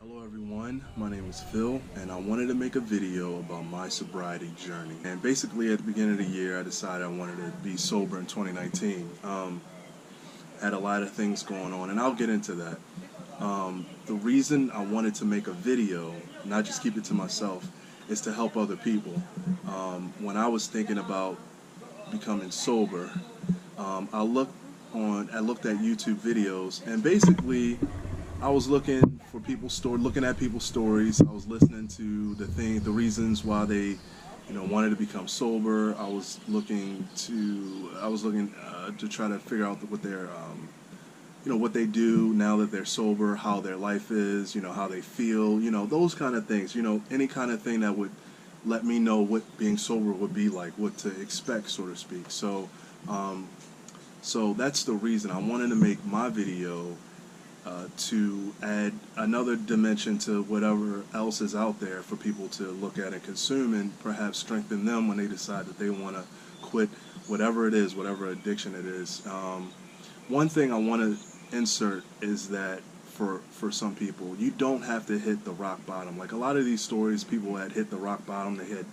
Hello everyone, my name is Phil and I wanted to make a video about my sobriety journey. And basically at the beginning of the year I decided I wanted to be sober in 2019. Had a lot of things going on and I'll get into that. The reason I wanted to make a video, not just keep it to myself, is to help other people. When I was thinking about becoming sober, I looked at YouTube videos and basically I was looking at people's stories. I was listening to the reasons why they, wanted to become sober. I was looking to try to figure out what their, what they do now that they're sober, how their life is, how they feel, those kind of things. Any kind of thing that would let me know what being sober would be like, what to expect, so to speak. So that's the reason I wanted to make my video. To add another dimension to whatever else is out there for people to look at and consume, and perhaps strengthen them when they decide that they want to quit whatever it is, whatever addiction it is. One thing I want to insert is that for some people, you don't have to hit the rock bottom. Like a lot of these stories, people had hit the rock bottom, they had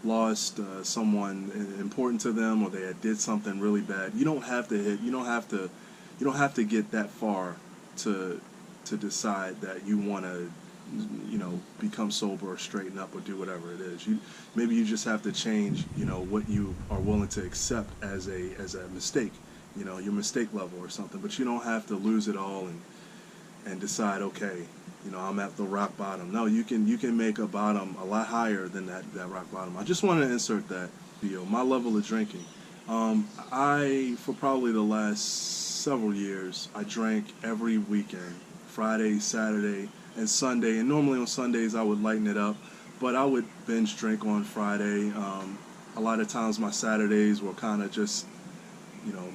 lost someone important to them, or they had did something really bad. You don't have to get that far to decide that you want to become sober or straighten up or do whatever it is. Maybe you just have to change what you are willing to accept as a mistake, your mistake level or something. But you don't have to lose it all and decide, okay, I'm at the rock bottom. No, you can make a bottom a lot higher than that rock bottom. I just want to insert that video. My level of drinking, for probably the last several years, I drank every weekend, Friday, Saturday, and Sunday. And normally on Sundays I would lighten it up, but I would binge drink on Friday. A lot of times my Saturdays were kind of just,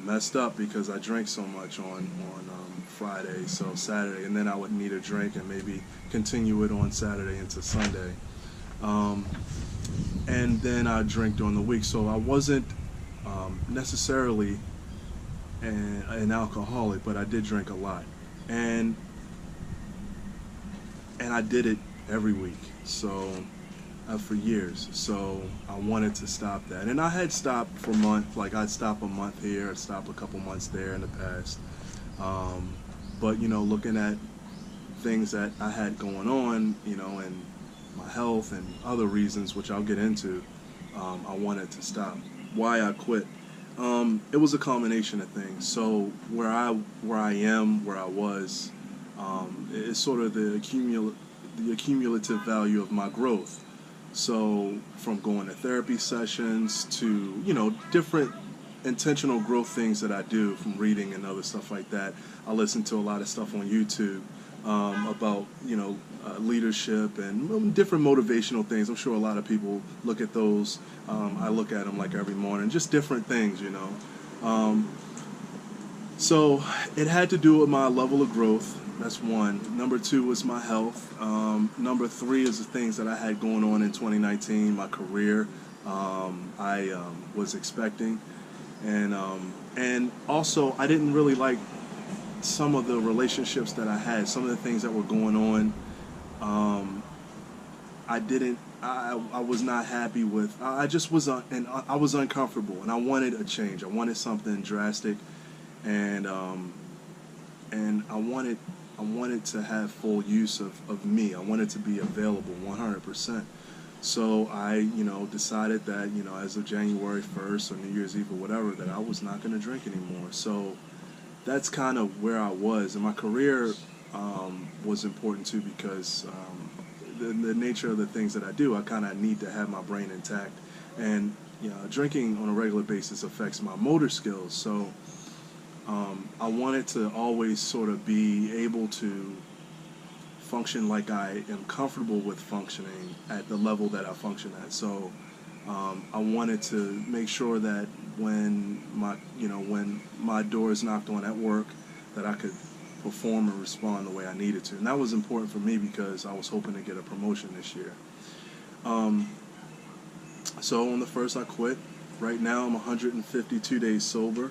messed up because I drank so much on Friday. So Saturday, and then I would need a drink and maybe continue it on Saturday into Sunday. And then I drink during the week. So I wasn't necessarily an alcoholic, but I did drink a lot, and I did it every week, so for years. So I wanted to stop that, and I had stopped for months. Like I'd stop a month here, I'd stop a couple months there in the past. But looking at things that I had going on, and my health and other reasons, which I'll get into, I wanted to stop. Why I quit? It was a combination of things. So where I was, is sort of the accumulative value of my growth. So from going to therapy sessions to different intentional growth things that I do, from reading and other stuff like that. I listen to a lot of stuff on YouTube about leadership and different motivational things. I'm sure a lot of people look at those. I look at them like every morning, just different things, So it had to do with my level of growth. That's one. Number two was my health. Number three is the things that I had going on in 2019, my career. I was expecting, and also I didn't really like some of the relationships that I had, some of the things that were going on. I was not happy with. I just was, and I was uncomfortable, and I wanted a change. I wanted something drastic, and I wanted to have full use of me. I wanted to be available 100%. So I, decided that, as of January 1st or New Year's Eve or whatever, that I was not going to drink anymore. So that's kind of where I was, and my career was important too, because the nature of the things that I do, I kind of need to have my brain intact, and drinking on a regular basis affects my motor skills. So I wanted to always sort of be able to function like I am comfortable with functioning at the level that I function at. So I wanted to make sure that when my door is knocked on at work, that I could perform and respond the way I needed to. And that was important for me because I was hoping to get a promotion this year. So on the 1st I quit. Right now I'm 152 days sober,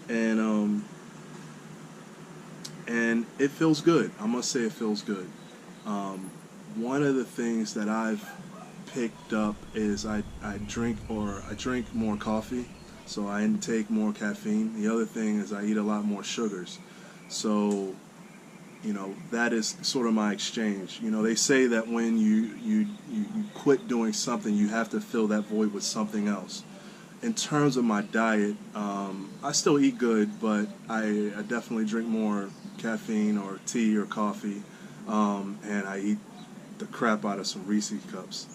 and it feels good. I must say it feels good. One of the things that I've picked up is I drink more coffee, so I intake more caffeine. The other thing is I eat a lot more sugars. So, that is sort of my exchange. They say that when you quit doing something, you have to fill that void with something else. In terms of my diet, I still eat good, but I definitely drink more caffeine or tea or coffee, and I eat the crap out of some Reese's cups.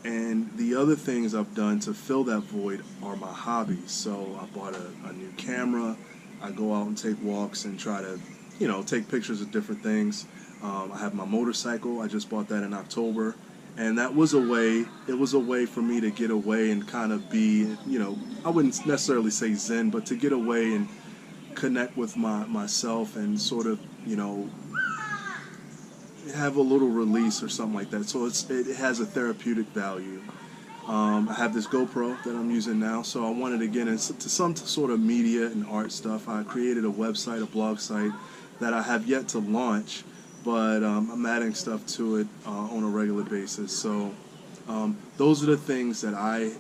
And the other things I've done to fill that void are my hobbies. So I bought a new camera. I go out and take walks and try to, take pictures of different things. I have my motorcycle. I just bought that in October. And that was it was a way for me to get away and kind of be, I wouldn't necessarily say zen, but to get away and connect with myself and sort of, have a little release or something like that. So it has a therapeutic value. I have this GoPro that I'm using now, so I wanted to get into some sort of media and art stuff. I created a website, a blog site that I have yet to launch, but I'm adding stuff to it on a regular basis. So those are the things that I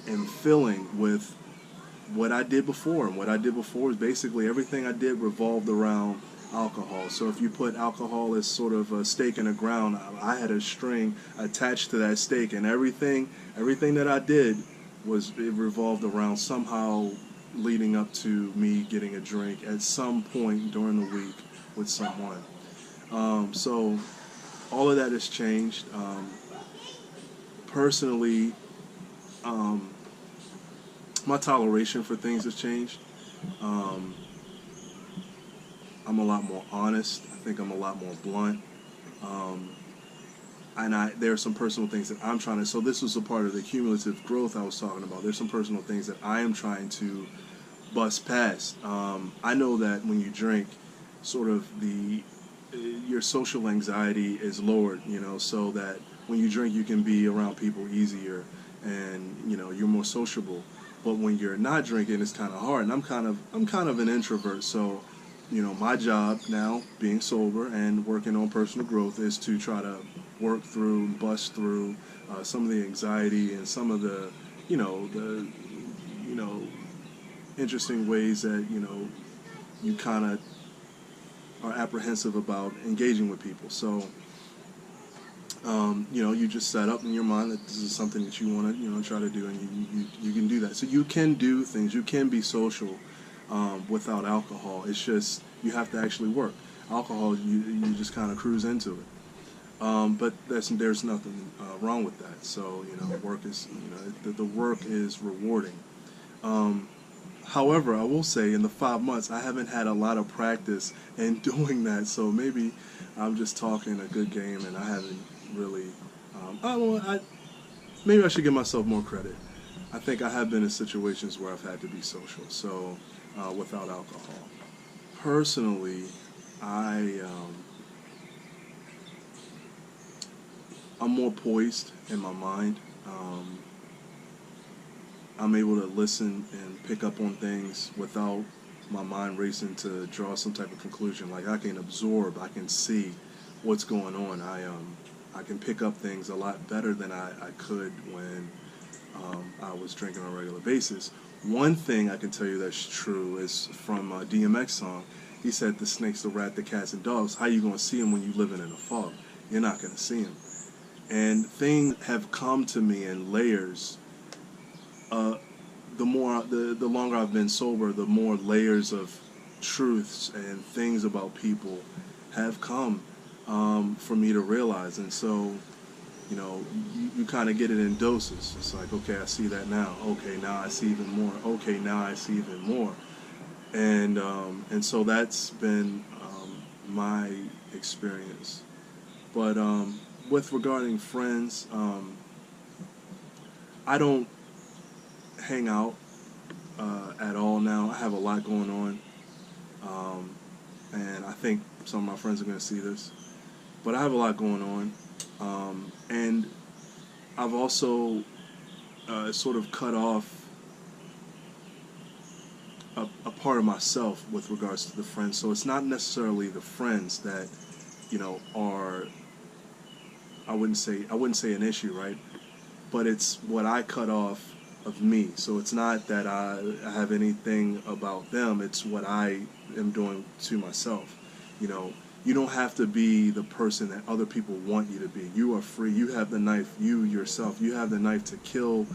am filling with what I did before. And what I did before is basically everything I did revolved around alcohol. So if you put alcohol as sort of a stake in the ground, I had a string attached to that stake, and everything that I did it revolved around somehow leading up to me getting a drink at some point during the week with someone. So all of that has changed. Personally, my toleration for things has changed. I'm a lot more honest. I think I'm a lot more blunt. And there are some personal things that I'm trying to, so this was a part of the cumulative growth I was talking about. There's some personal things that I am trying to bust past. I know that when you drink, sort of your social anxiety is lowered, so that when you drink you can be around people easier and, you're more sociable. But when you're not drinking, it's kind of hard. And I'm kind of an introvert, so my job now, being sober and working on personal growth, is to try to work through, bust through some of the anxiety and some of the interesting ways that, you kind of are apprehensive about engaging with people. So, you just set up in your mind that this is something that you want to, try to do, and you can do that. So you can do things. You can be social without alcohol. It's just you have to actually work. Alcohol, you just kind of cruise into it. But there's nothing wrong with that. So work is the work is rewarding. However, I will say in the 5 months I haven't had a lot of practice in doing that. So maybe I'm just talking a good game and I haven't really. Maybe I should give myself more credit. I think I have been in situations where I've had to be social. So. Without alcohol. Personally, I'm more poised in my mind. I'm able to listen and pick up on things without my mind racing to draw some type of conclusion. Like I can absorb, I can see what's going on. I can pick up things a lot better than I could when I was drinking on a regular basis. One thing I can tell you that's true is from a DMX song. He said the snakes, the rat, the cats, and dogs. How you going to see them when you're living in a fog? You're not going to see them. And things have come to me in layers. The longer I've been sober, the more layers of truths and things about people have come for me to realize. And so, you kind of get it in doses. It's like, okay, I see that now. Okay, now I see even more. Okay, now I see even more. And so that's been my experience. But with regarding friends, I don't hang out at all now. I have a lot going on. And I think some of my friends are going to see this. But I have a lot going on. And I've also sort of cut off a part of myself with regards to the friends. So it's not necessarily the friends that, are, I wouldn't say an issue, right? But it's what I cut off of me. So it's not that I have anything about them. It's what I am doing to myself. You don't have to be the person that other people want you to be. You are free. You have the knife. You yourself. You have the knife to kill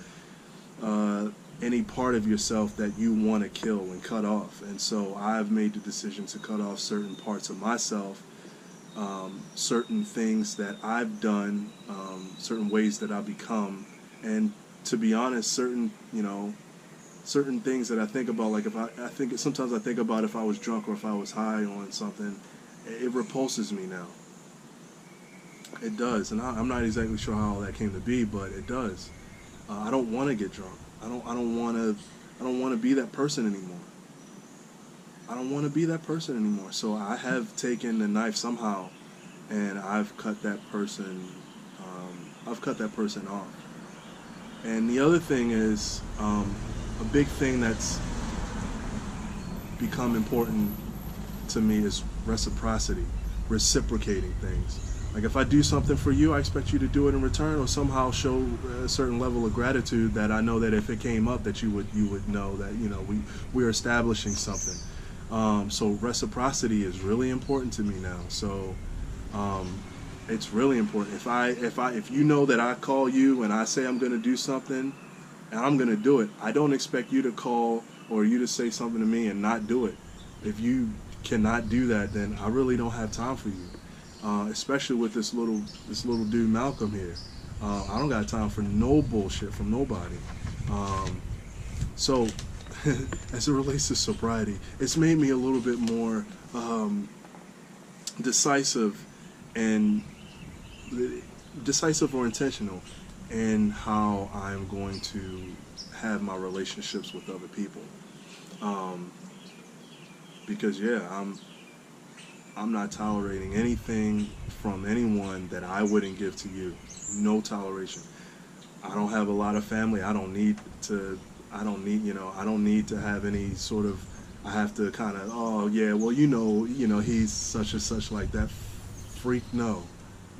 any part of yourself that you want to kill and cut off. And so I've made the decision to cut off certain parts of myself, certain things that I've done, certain ways that I've become, and to be honest, certain things that I think about, like sometimes I think about if I was drunk or if I was high on something, it repulses me now. It does, and I'm not exactly sure how all that came to be, but it does. I don't want to get drunk. I don't want to be that person anymore. I don't want to be that person anymore. So I have taken the knife somehow, and I've cut that person. I've cut that person off. And the other thing is, a big thing that's become important to me is reciprocity, reciprocating things. Like if I do something for you, I expect you to do it in return, or somehow show a certain level of gratitude that I know that if it came up, that you would know that we're establishing something. So reciprocity is really important to me now. So it's really important. If you know that I call you and I say I'm going to do something, and I'm going to do it, I don't expect you to call or you to say something to me and not do it. If you cannot do that, then I really don't have time for you. Especially with this little dude Malcolm here. I don't got time for no bullshit from nobody. So as it relates to sobriety, it's made me a little bit more decisive or intentional in how I'm going to have my relationships with other people. Because I'm not tolerating anything from anyone that I wouldn't give to you. No toleration. I don't have a lot of family. I don't need to have any sort of, I have to kind of, oh yeah, well, he's such and such like that. Freak, no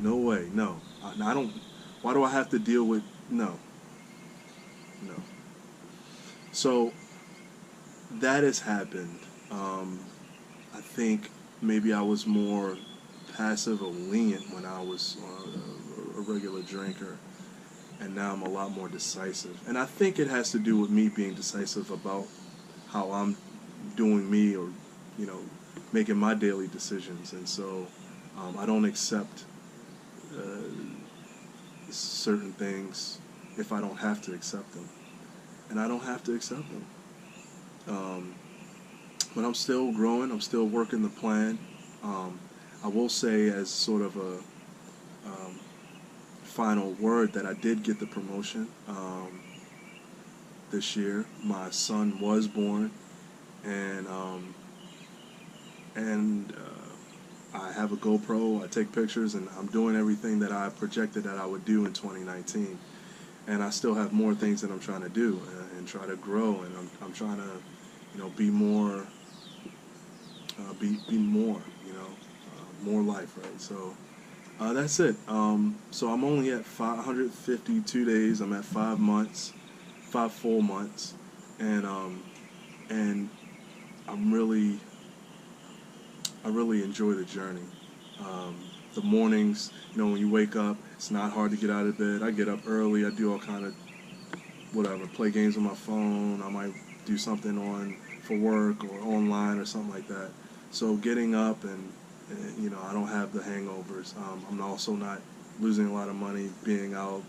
way, no. I don't, why do I have to deal with, no. So that has happened. I think maybe I was more passive or lenient when I was a regular drinker, and now I'm a lot more decisive. And I think it has to do with me being decisive about how I'm doing me, or making my daily decisions. And so I don't accept certain things if I don't have to accept them, and I don't have to accept them. But I'm still growing. I'm still working the plan. I will say, as sort of a final word, that I did get the promotion this year. My son was born, and I have a GoPro. I take pictures, and I'm doing everything that I projected that I would do in 2019. And I still have more things that I'm trying to do and try to grow, and I'm trying to be more. Be more, more life, right? So that's it. So I'm only at 552 days. I'm at 5 months, 5 full months, and I really enjoy the journey. The mornings, when you wake up, it's not hard to get out of bed. I get up early. I do all kind of whatever, play games on my phone. I might do something for work or online or something like that. So getting up and I don't have the hangovers. I'm also not losing a lot of money being out,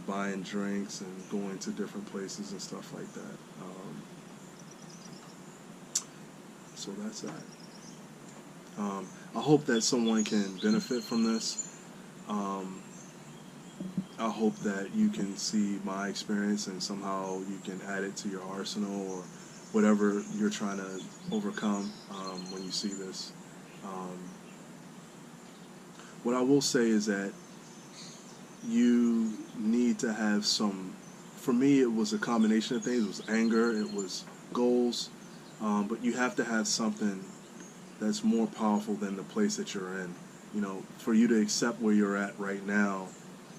buying drinks and going to different places and stuff like that. So that's that. I hope that someone can benefit from this. I hope that you can see my experience and somehow you can add it to your arsenal or whatever you're trying to overcome when you see this. What I will say is that you need to have for me it was a combination of things. It was anger, it was goals, But you have to have something that's more powerful than the place that you're in. You know, for you to accept where you're at right now,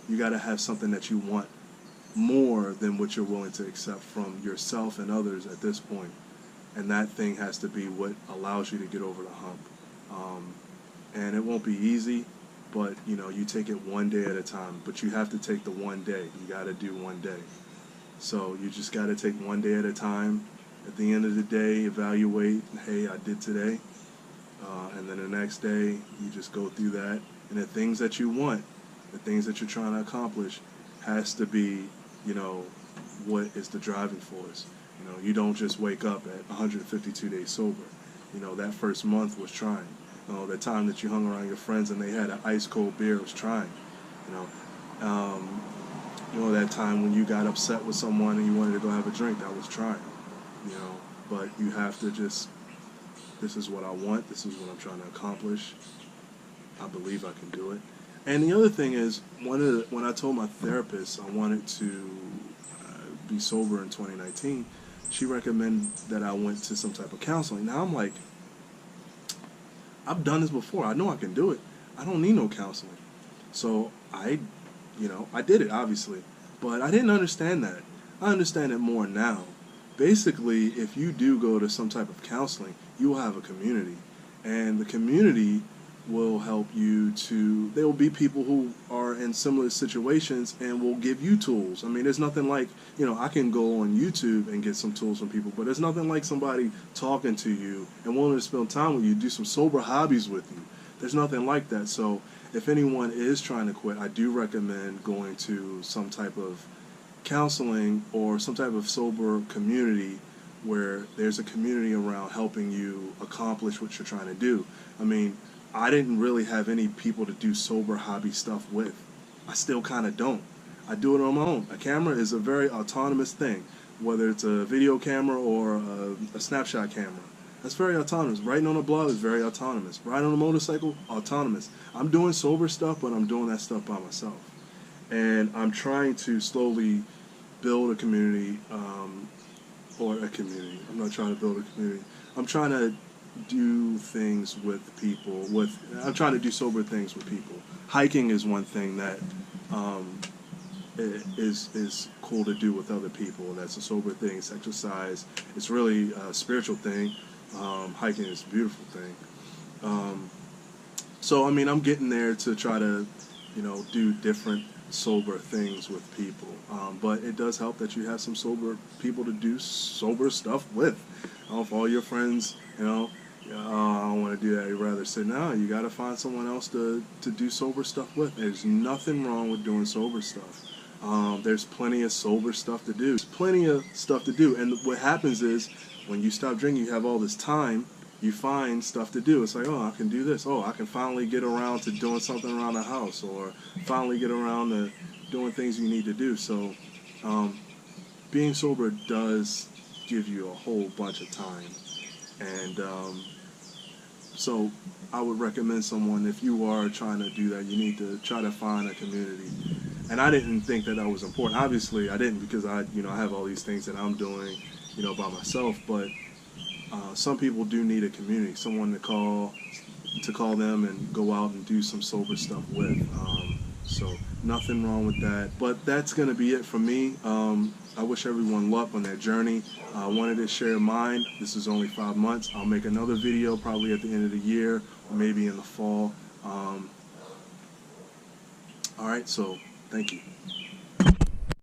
you got to have something that you want more than what you're willing to accept from yourself and others at this point. And that thing has to be what allows you to get over the hump. And it won't be easy, but you know, you take it one day at a time. But you have to take the one day. You got to do one day. So you just got to take one day at a time. At the end of the day, evaluate, hey, I did today. And then the next day, you just go through that. And the things that you want, the things that you're trying to accomplish, has to be, you know, what is the driving force. You know, you don't just wake up at 152 days sober. You know, that first month was trying. You know, the time that you hung around your friends and they had an ice cold beer was trying. You know, that time when you got upset with someone and you wanted to go have a drink, that was trying. You know, but you have to just, this is what I want, this is what I'm trying to accomplish. I believe I can do it. And the other thing is, when I told my therapist I wanted to be sober in 2019, she recommended that I went to some type of counseling. Now I'm like, I've done this before. I know I can do it. I don't need no counseling. So I did it, obviously. But I didn't understand that. I understand it more now. Basically, if you do go to some type of counseling, you will have a community. And the community will help you to, there will be people who are in similar situations and will give you tools. I mean, there's nothing like, you know, I can go on YouTube and get some tools from people, but there's nothing like somebody talking to you and willing to spend time with you, do some sober hobbies with you. There's nothing like that. So if anyone is trying to quit, I do recommend going to some type of counseling or some type of sober community where there's a community around helping you accomplish what you're trying to do. I mean, I didn't really have any people to do sober hobby stuff with. I still kind of don't. I do it on my own. A camera is a very autonomous thing, whether it's a video camera or a snapshot camera. That's very autonomous. Writing on a blog is very autonomous. Riding on a motorcycle, autonomous. I'm doing sober stuff, but I'm doing that stuff by myself. And I'm trying to slowly build a community, or a community. I'm not trying to build a community. I'm trying to do things with people. I'm trying to do sober things with people. Hiking is one thing that is cool to do with other people. That's a sober thing. It's exercise. It's really a spiritual thing. Hiking is a beautiful thing. So I mean, I'm getting there to try to, you know, do different sober things with people. But it does help that you have some sober people to do sober stuff with. If all your friends, you know, I don't want to do that, you'd rather sit down. You got to find someone else to do sober stuff with. There's nothing wrong with doing sober stuff. There's plenty of sober stuff to do. There's plenty of stuff to do. And what happens is, when you stop drinking, you have all this time, you find stuff to do. It's like, oh, I can do this. Oh, I can finally get around to doing something around the house, or finally get around to doing things you need to do. So being sober does give you a whole bunch of time. And so I would recommend someone, if you are trying to do that, you need to try to find a community. And I didn't think that was important. Obviously, I didn't, because I have all these things that I'm doing, by myself. But some people do need a community, someone to call them and go out and do some sober stuff with. So nothing wrong with that. But that's going to be it for me. I wish everyone luck on their journey. I wanted to share mine. This is only 5 months. I'll make another video probably at the end of the year, or maybe in the fall. All right, so thank you.